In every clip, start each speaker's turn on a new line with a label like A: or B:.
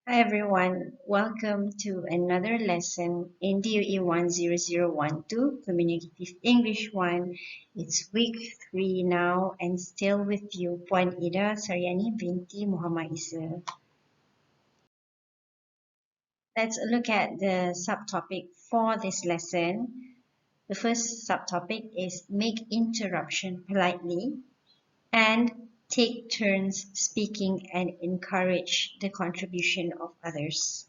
A: Hi everyone, welcome to another lesson in DOE 10012 Communicative English 1. It's week 3 now and still with you, Puan Ida Saryani binti Muhammad Isa. Let's look at the subtopic for this lesson. The first subtopic is make interruption politely and take turns speaking and encourage the contribution of others.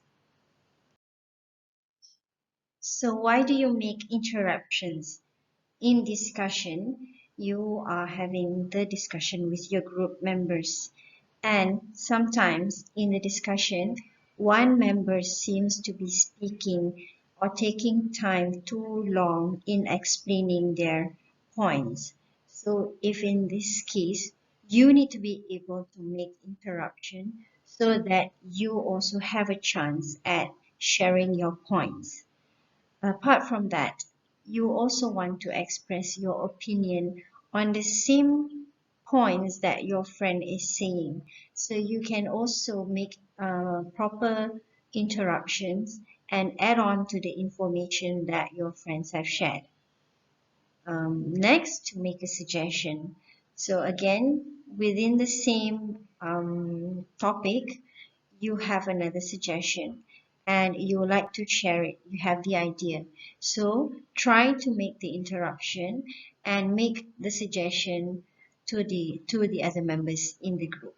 A: So why do you make interruptions? In discussion, you are having the discussion with your group members. And sometimes in the discussion, one member seems to be speaking or taking time too long in explaining their points. So if in this case, you need to be able to make interruption so that you also have a chance at sharing your points. Apart from that, you also want to express your opinion on the same points that your friend is saying. So you can also make proper interruptions and add on to the information that your friends have shared. Next, make a suggestion. So again, within the same topic, you have another suggestion and you would like to share it. You have the idea. So try to make the interruption and make the suggestion to the other members in the group.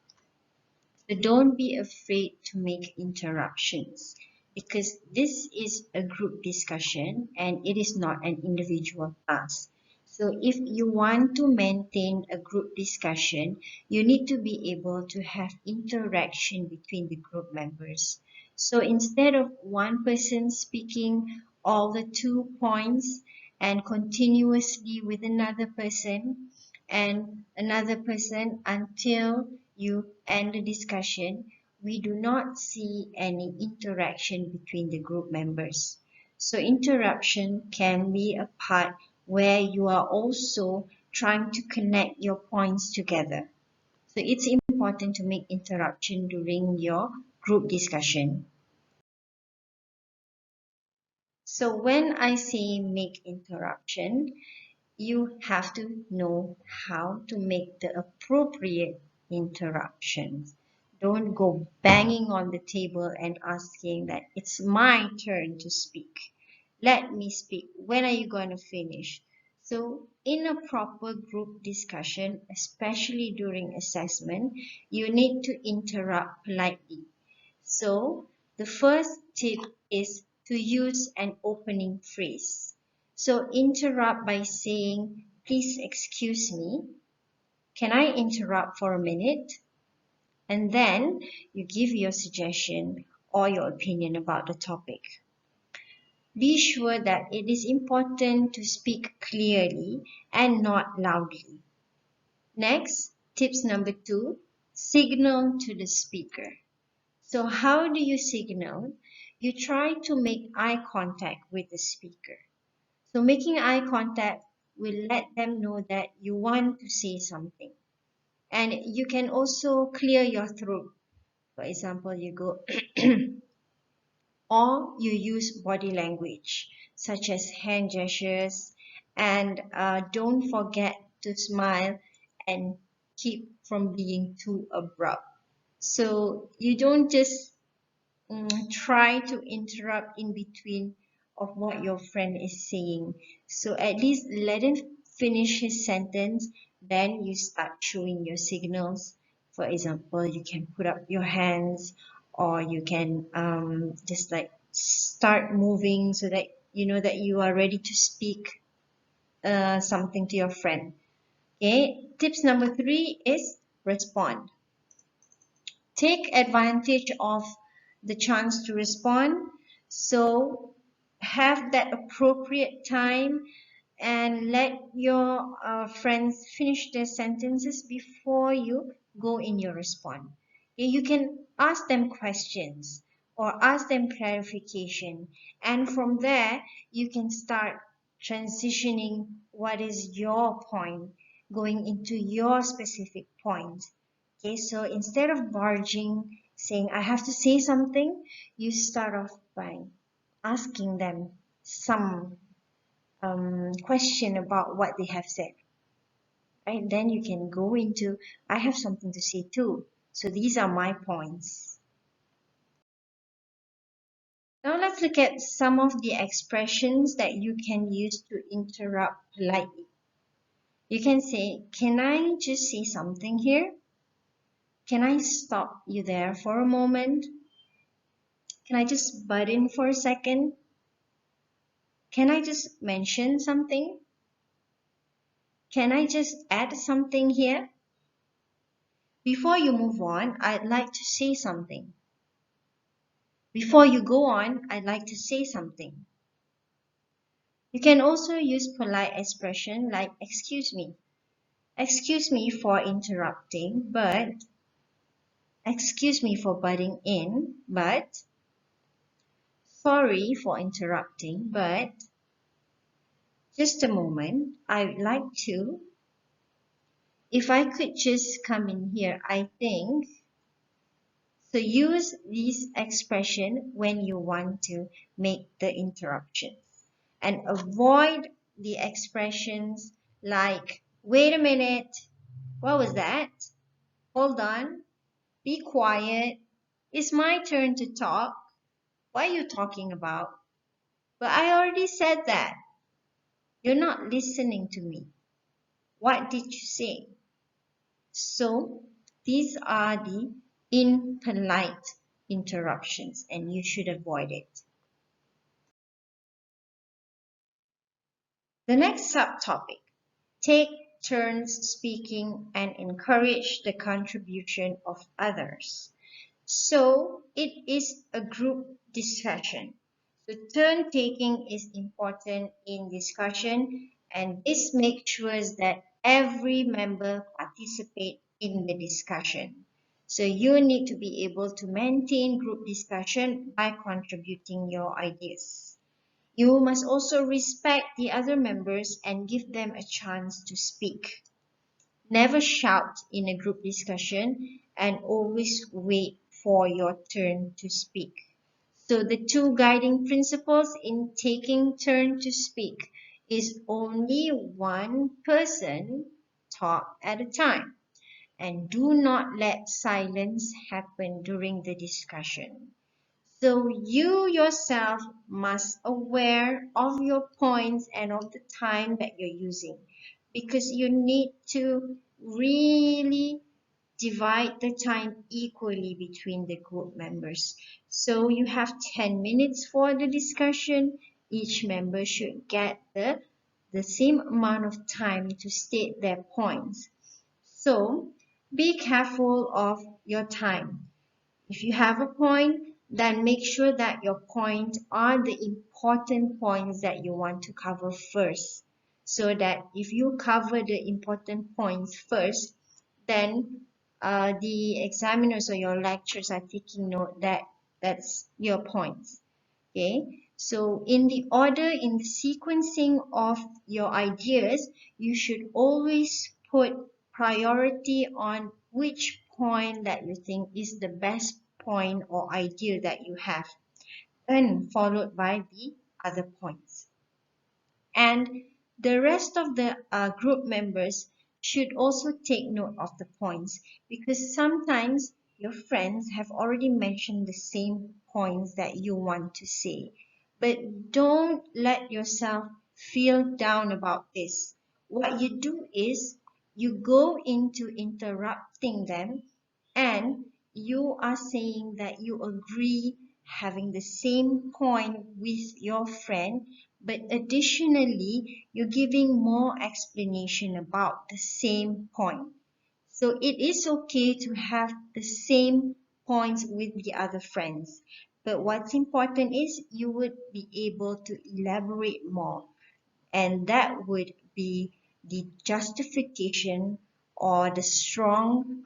A: So don't be afraid to make interruptions because this is a group discussion and it is not an individual task. So if you want to maintain a group discussion, you need to be able to have interaction between the group members. So instead of one person speaking all the 2 points and continuously with another person and another person until you end the discussion, we do not see any interaction between the group members. So interruption can be a part where you are also trying to connect your points together. So it's important to make interruption during your group discussion. So when I say make interruption, you have to know how to make the appropriate interruptions. Don't go banging on the table and asking that it's my turn to speak. Let me speak. When are you going to finish? So in a proper group discussion, especially during assessment, you need to interrupt politely. So the first tip is to use an opening phrase. So interrupt by saying, please excuse me. Can I interrupt for a minute? And then you give your suggestion or your opinion about the topic. Be sure that it is important to speak clearly and not loudly. Next, tips number 2, signal to the speaker. So how do you signal? You try to make eye contact with the speaker. So making eye contact will let them know that you want to say something. And you can also clear your throat. For example, you go or you use body language such as hand gestures and don't forget to smile and keep from being too abrupt. So you don't just try to interrupt in between of what your friend is saying. So at least let him finish his sentence, then you start showing your signals. For example, you can put up your hands or you can just like start moving so that you know that you are ready to speak something to your friend. Okay, tips number 3 is respond. Take advantage of the chance to respond. So have that appropriate time and let your friends finish their sentences before you go in your response. Okay, you can ask them questions or ask them clarification, and from there you can start transitioning what is your point going into your specific point. Okay, so instead of barging saying, I have to say something, you start off by asking them some question about what they have said. Right? Then you can go into, I have something to say too. So these are my points. Now let's look at some of the expressions that you can use to interrupt politely. You can say, can I just say something here? Can I stop you there for a moment? Can I just butt in for a second? Can I just mention something? Can I just add something here? Before you move on, I'd like to say something. Before you go on, I'd like to say something. You can also use polite expression like excuse me. Excuse me for interrupting, but excuse me for butting in, but sorry for interrupting, but just a moment, I'd like to, if I could just come in here, I think. So use this expression when you want to make the interruptions and avoid the expressions like, wait a minute, what was that? Hold on, be quiet, it's my turn to talk. What are you talking about? But I already said that. You're not listening to me. What did you say? So these are the impolite interruptions and you should avoid it. The next subtopic, take turns speaking and encourage the contribution of others. So it is a group discussion. So turn taking is important in discussion and this makes sure that every member participate in the discussion. So you need to be able to maintain group discussion by contributing your ideas. You must also respect the other members and give them a chance to speak. Never shout in a group discussion and always wait for your turn to speak. So the two guiding principles in taking turn to speak is only one person talk at a time and do not let silence happen during the discussion. So you yourself must aware of your points and of the time that you're using because you need to really divide the time equally between the group members. So you have 10 minutes for the discussion. Each member should get the same amount of time to state their points. So be careful of your time. If you have a point, then make sure that your points are the important points that you want to cover first. So that if you cover the important points first, then the examiners or your lecturers are taking note that that's your points. Okay, so in the order, in the sequencing of your ideas, you should always put priority on which point that you think is the best point or idea that you have, and followed by the other points. And the rest of the group members should also take note of the points because sometimes your friends have already mentioned the same points that you want to say. But don't let yourself feel down about this. What you do is you go into interrupting them and you are saying that you agree having the same point with your friend, but additionally, you're giving more explanation about the same point. So it is okay to have the same points with the other friends. But what's important is you would be able to elaborate more. And that would be the justification or the strong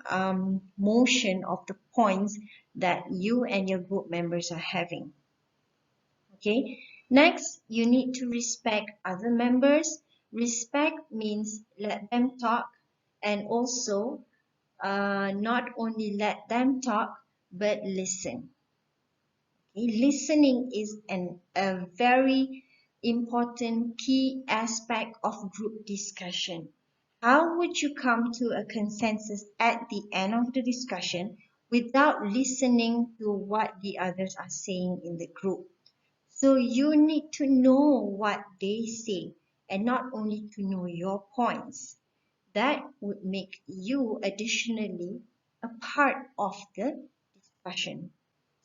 A: motion of the points that you and your group members are having. Okay, next you need to respect other members. Respect means let them talk and also not only let them talk but listen. Okay? Listening is a very important key aspect of group discussion. How would you come to a consensus at the end of the discussion without listening to what the others are saying in the group? So you need to know what they say and not only to know your points. That would make you additionally a part of the discussion.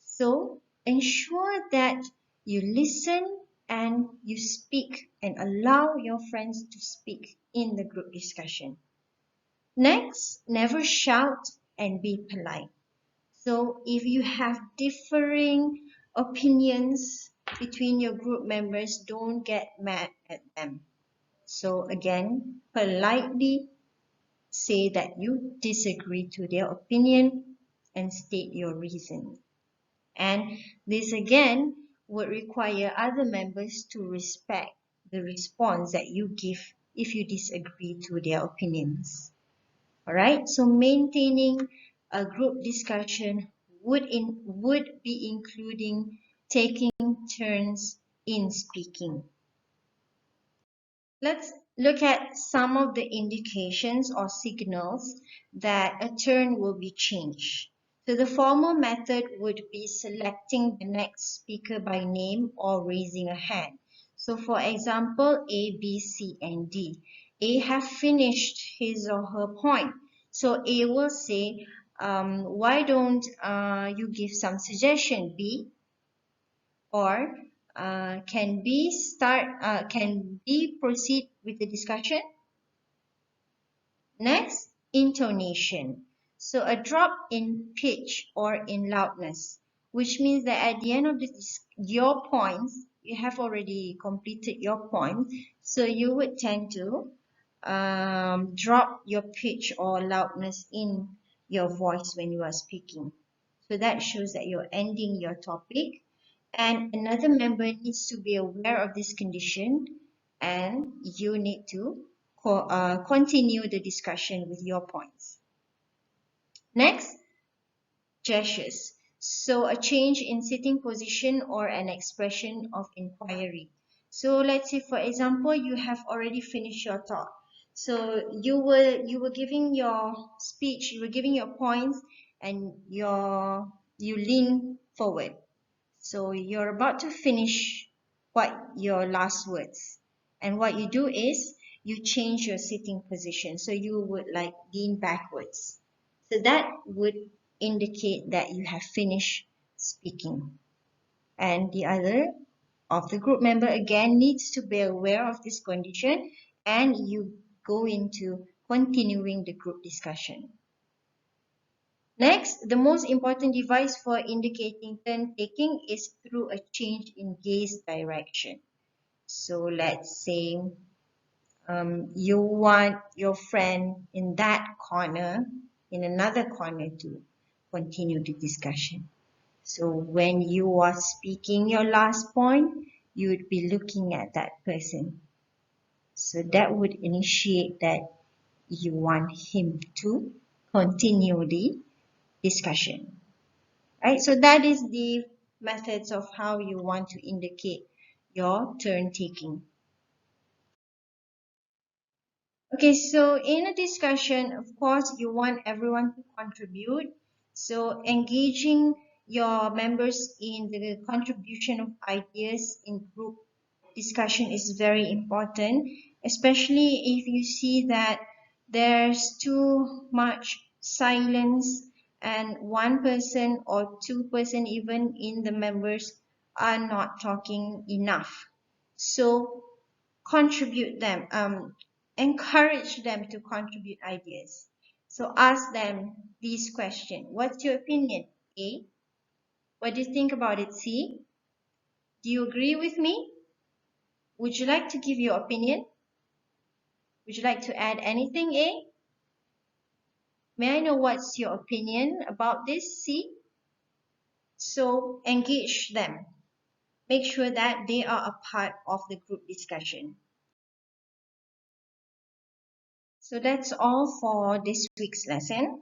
A: So ensure that you listen and you speak and allow your friends to speak in the group discussion. Next, never shout and be polite. So if you have differing opinions between your group members, don't get mad at them. So again, politely say that you disagree to their opinion and state your reason. And this again would require other members to respect the response that you give if you disagree to their opinions. Alright, so maintaining a group discussion would be including taking turns in speaking. Let's look at some of the indications or signals that a turn will be changed. So the formal method would be selecting the next speaker by name or raising a hand. So for example, A, B, C, and D. A have finished his or her point. So A will say, why don't you give some suggestion, B? Or can B proceed with the discussion? Next, intonation. So a drop in pitch or in loudness, which means that at the end of your points, you have already completed your point, so you would tend to drop your pitch or loudness in your voice when you are speaking. So that shows that you're ending your topic, and another member needs to be aware of this condition, and you need to continue the discussion with your points. Next, gestures. So a change in sitting position or an expression of inquiry. So let's say, for example, you have already finished your talk. So you were giving your speech, you were giving your points, and you lean forward. So you're about to finish your last words. And what you do is you change your sitting position. So you would like lean backwards. So that would indicate that you have finished speaking. And the other of the group member again needs to be aware of this condition, and you go into continuing the group discussion. Next, the most important device for indicating turn taking is through a change in gaze direction. So let's say you want your friend in that corner, in another corner, to continue the discussion. So when you are speaking your last point, you would be looking at that person. So that would initiate that you want him to continue the discussion. Right? So that is the methods of how you want to indicate your turn taking. Okay, so in a discussion, of course, you want everyone to contribute. So engaging your members in the contribution of ideas in group discussion is very important, especially if you see that there's too much silence and one person or two-person even in the members are not talking enough. So contribute them, encourage them to contribute ideas. So ask them these questions. What's your opinion? A. What do you think about it? C. Do you agree with me? Would you like to give your opinion? Would you like to add anything, A? May I know what's your opinion about this, C? So engage them. Make sure that they are a part of the group discussion. So that's all for this week's lesson.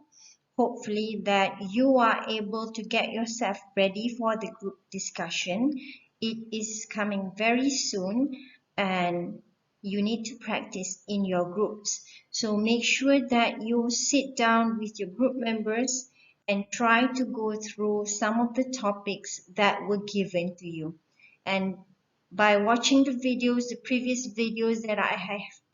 A: hopefully that you are able to get yourself ready for the group discussion. It is coming very soon and you need to practice in your groups. So make sure that you sit down with your group members and try to go through some of the topics that were given to you. And by watching the videos, the previous videos that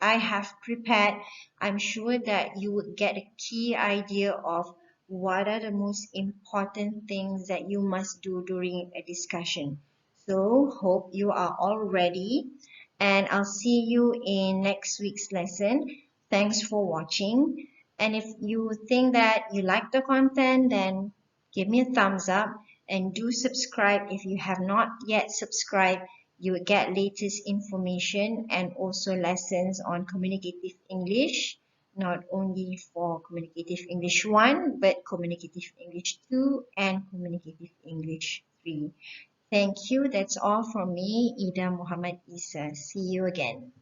A: I have prepared, I'm sure that you would get a key idea of what are the most important things that you must do during a discussion. So hope you are all ready and I'll see you in next week's lesson. Thanks for watching. And if you think that you like the content, then give me a thumbs up and do subscribe if you have not yet subscribed. You will get latest information and also lessons on communicative English, not only for communicative English 1, but communicative English 2 and communicative English 3. Thank you. That's all from me, Ida Muhammad Isa. See you again.